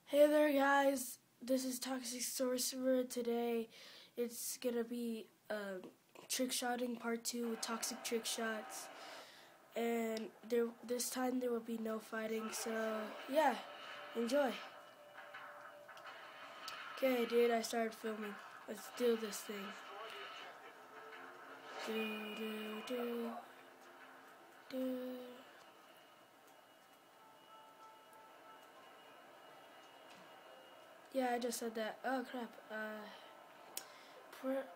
Hey there guys, this is Toxic Sorcerer. Today it's gonna be trick shotting part 2 with toxic trick shots, and this time there will be no fighting, so yeah, enjoy. Okay dude, I started filming. Let's do this thing. Yeah, I just said that. Oh crap. Crap.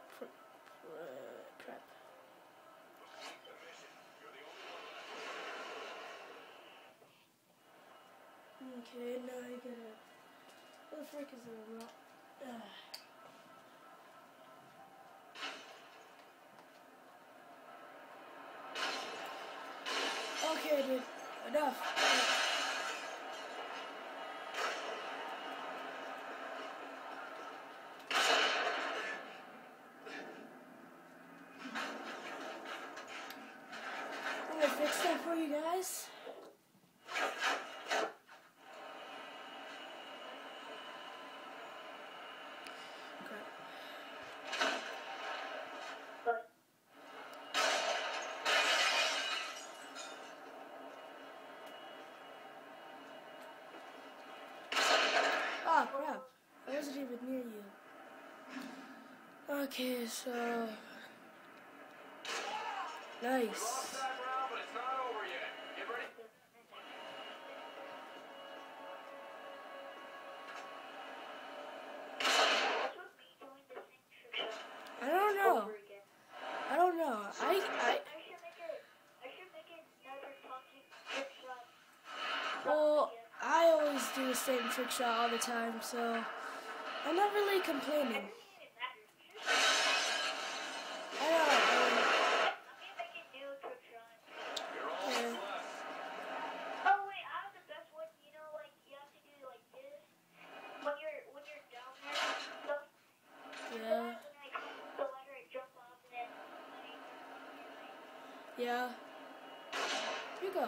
Okay, now I gotta. What the frick is the remote? Okay, dude. Enough. I'm gonna fix that for you guys. Oh crap, I wasn't even near you. Okay, so nice. I don't know. Well, I always do the same trick shot all the time, so I'm not really complaining. I know. Yeah. Here you go.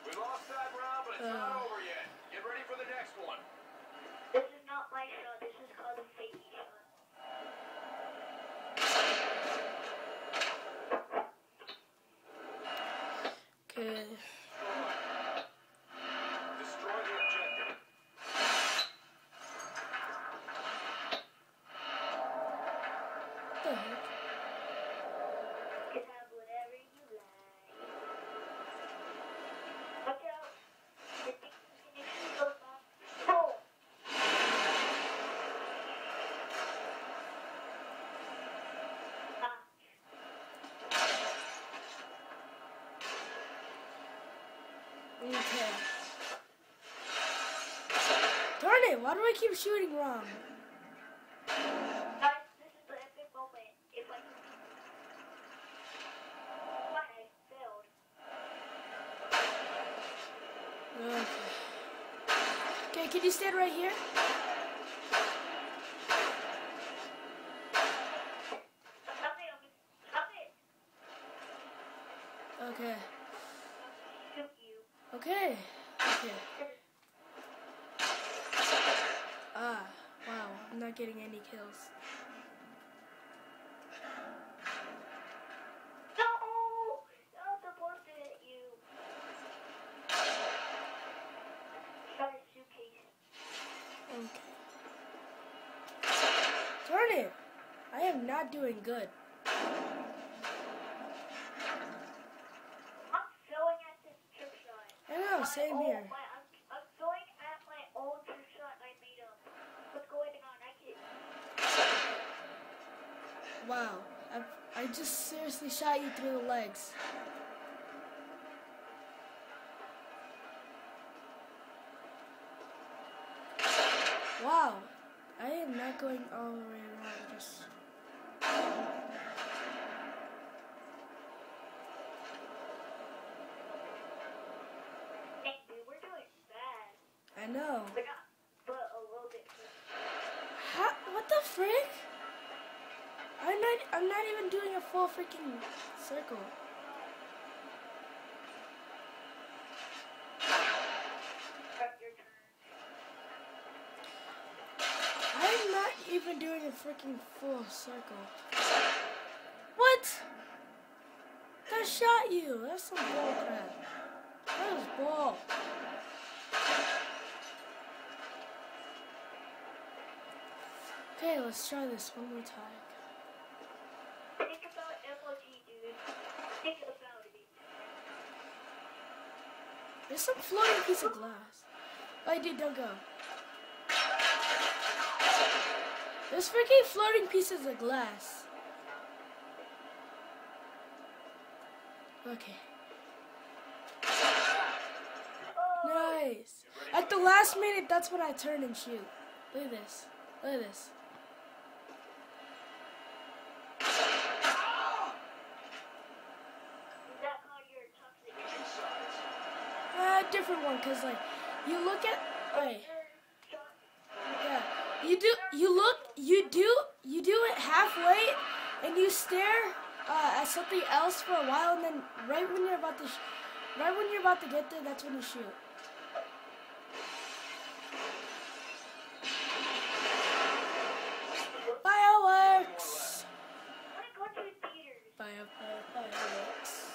We lost that round, but it's not over yet. Get ready for the next one. This is not my shot. This is called a fake shot. Okay. Destroy the objective. What the heck? You can have whatever you like. Watch out. The thing is gonna go off. Boom. Okay. Darn it, why do I keep shooting wrong? Guys, this is the epic moment. If I can... What? I failed. Okay, can you stand right here? Stop it. Okay. Shoot you. Okay. Ah, wow, I'm not getting any kills. No! I was supposed to hit you. Got a suitcase. Okay. Darn it! I am not doing good. I'm failing at this trick shot. I know, same here. I'm failing at my own trick shot I made up. What's going on? I can't. Wow, I just seriously shot you through the legs. Wow, I am not going all the way around, just... Dang, dude, we're doing bad. I know. But a little bit. What the frick? I'm not even doing a full freaking circle. even doing a freaking full circle. What? That shot you. That's some bull crap. That was bull. Okay, let's try this one more time. Think about MOG, dude. Think about it. There's some floating piece of glass. Oh, dude, don't go. There's freaking floating pieces of glass. Okay. Nice. At the last minute, that's when I turn and shoot. Look at this. Look at this. Is that how you're toxic? Different one, cause like, you look at, wait, Shot. yeah, you do it halfway, and you stare at something else for a while, and then right when you're about to get there, that's when you shoot. Fireworks. I wanna go to the theaters. Fireworks.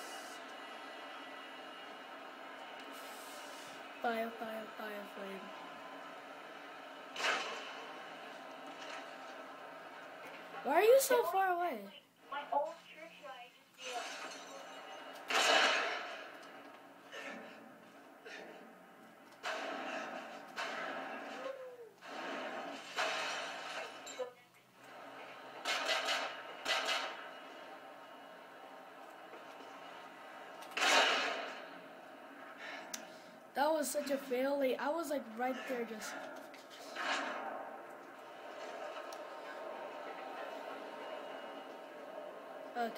Fire, flame. Why are you so far away? My old trick shot I just did. That was such a fail. Like, I was like right there just. Okay.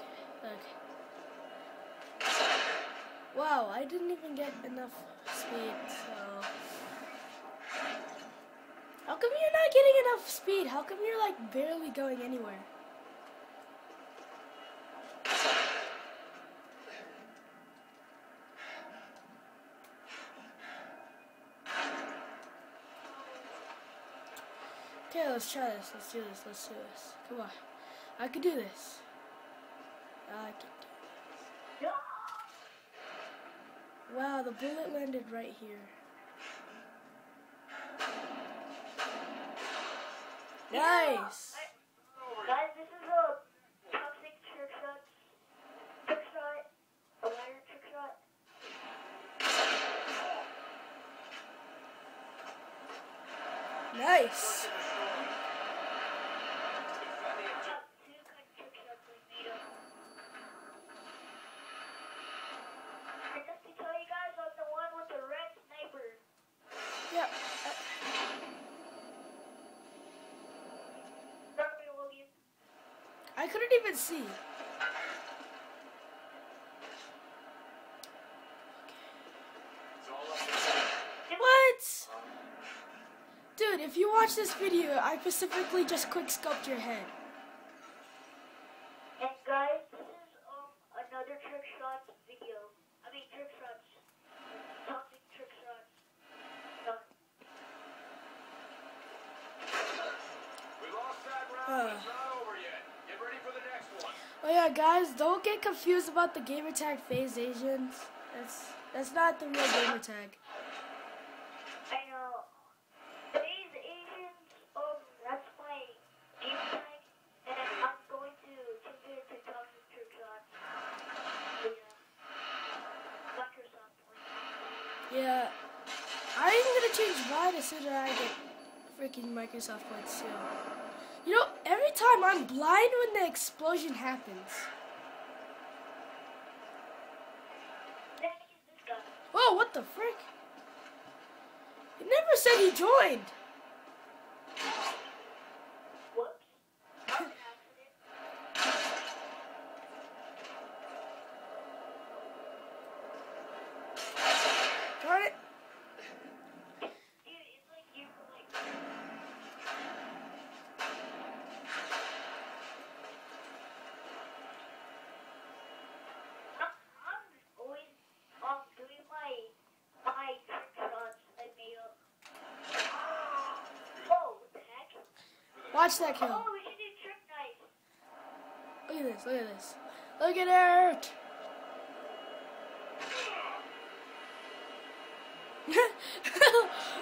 Wow, I didn't even get enough speed, so. How come you're not getting enough speed? How come you're like barely going anywhere? Okay, let's try this. Let's do this. Come on. I can do this. I can do this. Wow, the bullet landed right here. Nice. Guys, this is a toxic trick shot. A liar trick shot. Nice. Top 2 kind of trick shots we made up. And just to tell you guys, I'm the one with the red sniper. Yeah. Sorry, Logan. I couldn't even see. It's all up to you. What? Dude, if you watch this video, I specifically just quick scoped your head. And guys, this is another trick shots video. I mean trick shots. Toxic trick shots. Done. We lost that round, but it's not over yet. Get ready for the next one. Oh yeah, guys, don't get confused about the gamer tag phase Asians. That's not the real gamer tag. I know. These Asians, that's my game tag, and I'm going to change it to toxic trick shots. Yeah. Microsoft point. Yeah, I'm gonna change mine as soon as I get freaking Microsoft points too. You know, every time I'm blind when the explosion happens. Then I use this guy. Whoa, what the frick? He never said he joined. Whoops. That was an accident. Darn it. Dude, it's like you were like. I'm always doing my trick shots I made up. Watch that kill. Oh, we should do trick knife. Look at this. Look at this. Look at it.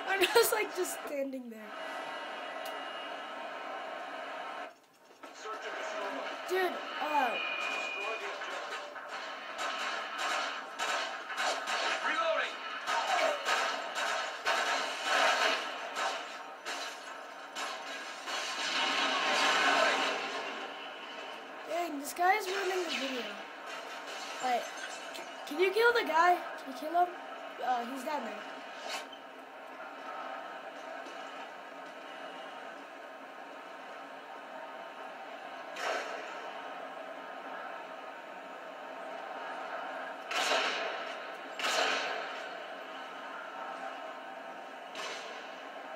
I'm just like just standing there. Search and destroy. Dude, Destroy the objective. Reloading. dang, this guy's ruining the video. Like, can you kill the guy? Can you kill him? He's down there.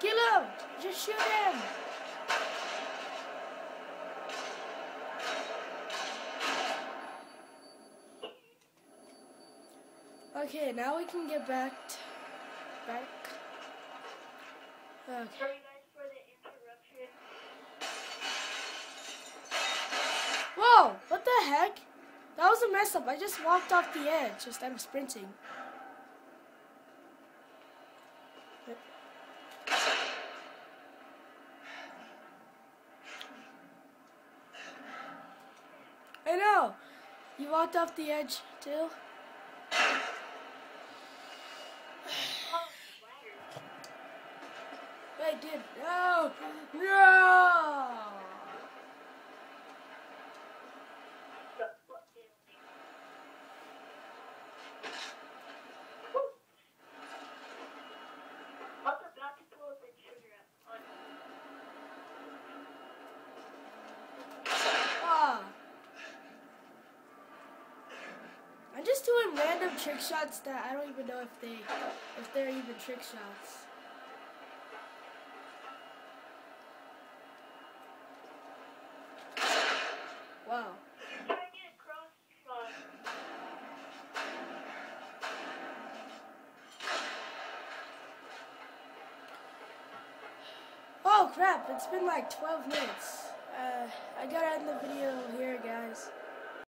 Kill him! Just shoot him! Okay, now we can get back. Okay. Sorry guys for the interruption. Whoa! What the heck? That was a mess up. I just walked off the edge instead of sprinting. I know. You walked off the edge too. Wait, dude. No! No! I was about to pull the trigger on. Ah. I'm just doing random trick shots that I don't even know if they're even trick shots. Wow. Try to get a cross shot. Oh crap, it's been like 12 minutes. I gotta end the video here, guys.